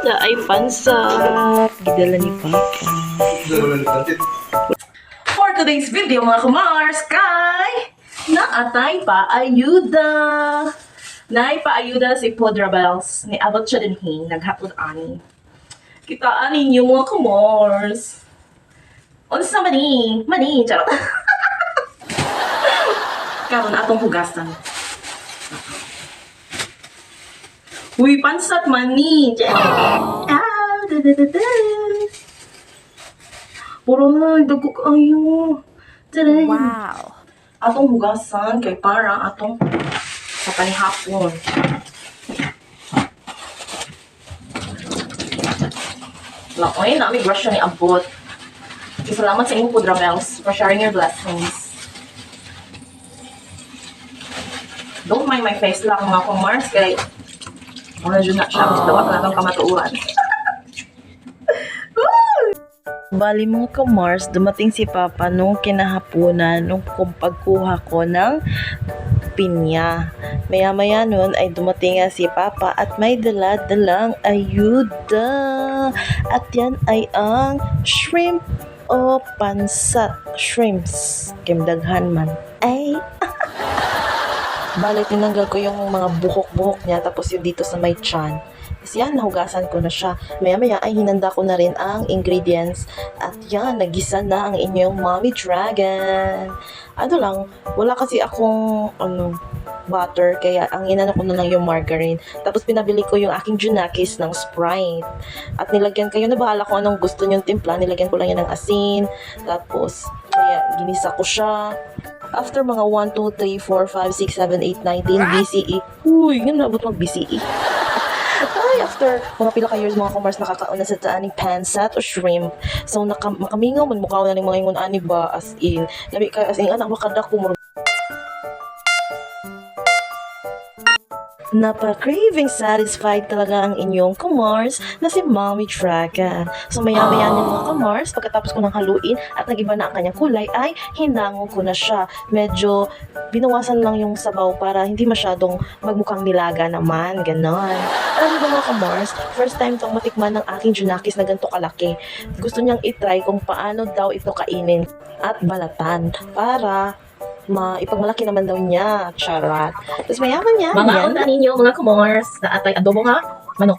Na ay pansat. Gidala ni Papa. For today's video mga kumars, kay naatay paayuda. Naay paayuda si Podra Bells. Ni abot siya din naghapon ani. Kitaan ninyo mga kumars. Unsa mani, charot. Karon atong hugasan. Uy, pansat mani. Puro na, dago kayo. Taray. Wow. Atong hugasan kay para atong sa panihapon. Lakoy, nami brush ni abot. Salamat sa inyong Podra Bells for sharing your blessings. Don't mind my face lang mga kumars kay wala dyan na siya. Gusto daw lang kamatuuran. Bali mga kumars, dumating si Papa nung kinahapunan nung pagkuha ko ng pinya. Maya-maya nun ay dumating nga si Papa at may dala-dalang ayuda. At yan ay ang shrimp o pansat. Shrimps. Kimdaghan man. Ay, bali, tinanggal ko yung mga buhok-buhok niya tapos yung dito sa may tiyan. Tapos yan, nahugasan ko na siya. Maya-maya ay hinanda ko na rin ang ingredients. At yan, nagisa na ang inyong Mommy Dragon. Ano lang, wala kasi akong butter, kaya ang inano ko na lang yung margarine. Tapos pinabili ko yung aking Junakis ng Sprite. At nilagyan kayo na bahala kung anong gusto nyong timpla. Nilagyan ko lang yan ng asin. Tapos, kaya ginisa ko siya. After mga 1, 2, 3, 4, 5, 6, 7, 8, 19 BCE. Uy, yun nabot mag BCE. Ay, after mga pila ka years mga kumars nakakaon na sa taan ng pansat o shrimp. So, makamingaw, magmukha na ng mga ingon ani ba as in. Labi ka as in, anak makadak ko Napaka-craving satisfied talaga ang inyong kumars na si Mommy Dragon. So maya-maya niyo mga kumars, pagkatapos ko ng haluin at nagiba na ang kanyang kulay ay hinango ko na siya. Medyo binawasan lang yung sabaw para hindi masyadong magmukhang nilaga naman, ganon. Alam mo mga kumars, first time itong matikman ng aking Junakis na ganito kalaki. Gusto niyang itry kung paano daw ito kainin at balatan para ipagmalaki naman daw niya. Charat. Tapos mayaman niya. Mga una ninyo, mga kumors, na atay adobo nga, manok.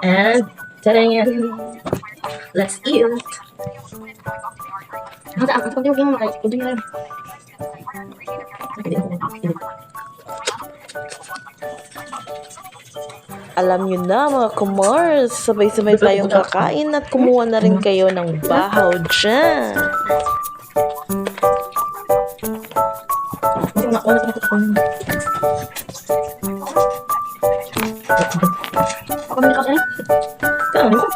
And, tarang yan. Let's eat. Alam nyo na mga kumors, sabay-sabay tayong kakain at kumuha na rin kayo ng bahaw dyan. Ako na ito ko. Ako na kasi. Kaya ano?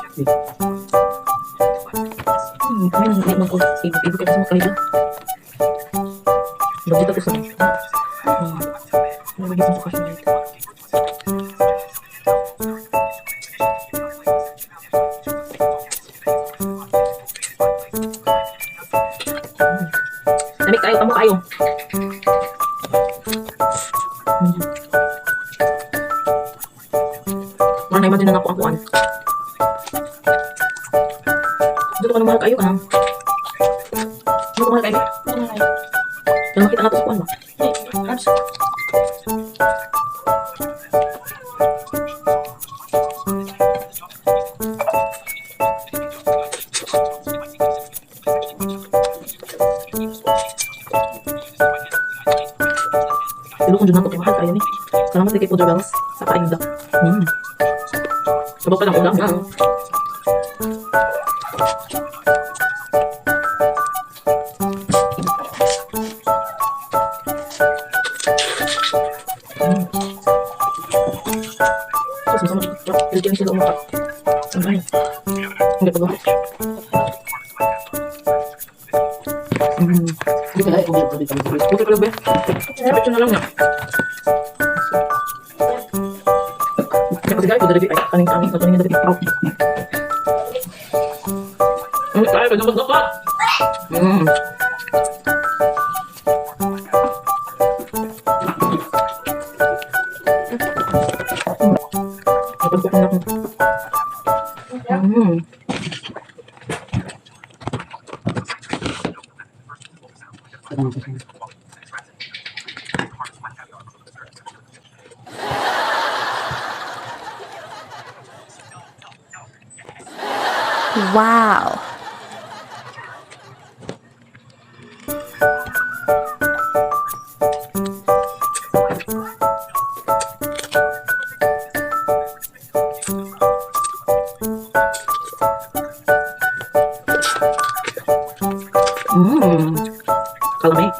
Kami nang hindi ko ibu ka sa mga kanila. Bagay tapos na. Nabagay sa kasi nito. Namik kayo, tamo kayo. Manay man din na ako ang kuwan. Dito ko na mahal kayo ka. Dito ko mahal kayo. Kaya makita nga ito sa kuwan ba? Habs. Dilo kong dyan na ito mahal kayo ni. Salamat kay Podra Bells sa paayuda. Sabag pa ng ulam na. Sama-sama. Bigyan sila umakat. Ang bahay. Hindi pa ba? Hindi pa lang. Buti pa lang ba? Picture na lang na. Kasi guys, dari ay kaning-kaning sa kaning dari out. Ay, dapat. Ito ko na. Mm. Wow. Kalami.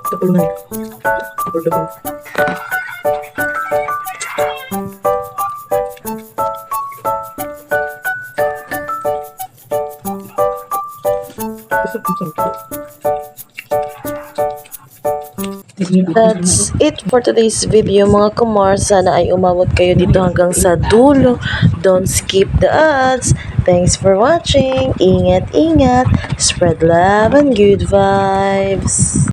Tapos na. Tapos. That's it for today's video mga kumar. Sana ay umabot kayo dito hanggang sa dulo. Don't skip the ads. Thanks for watching. Ingat, ingat. Spread love and good vibes.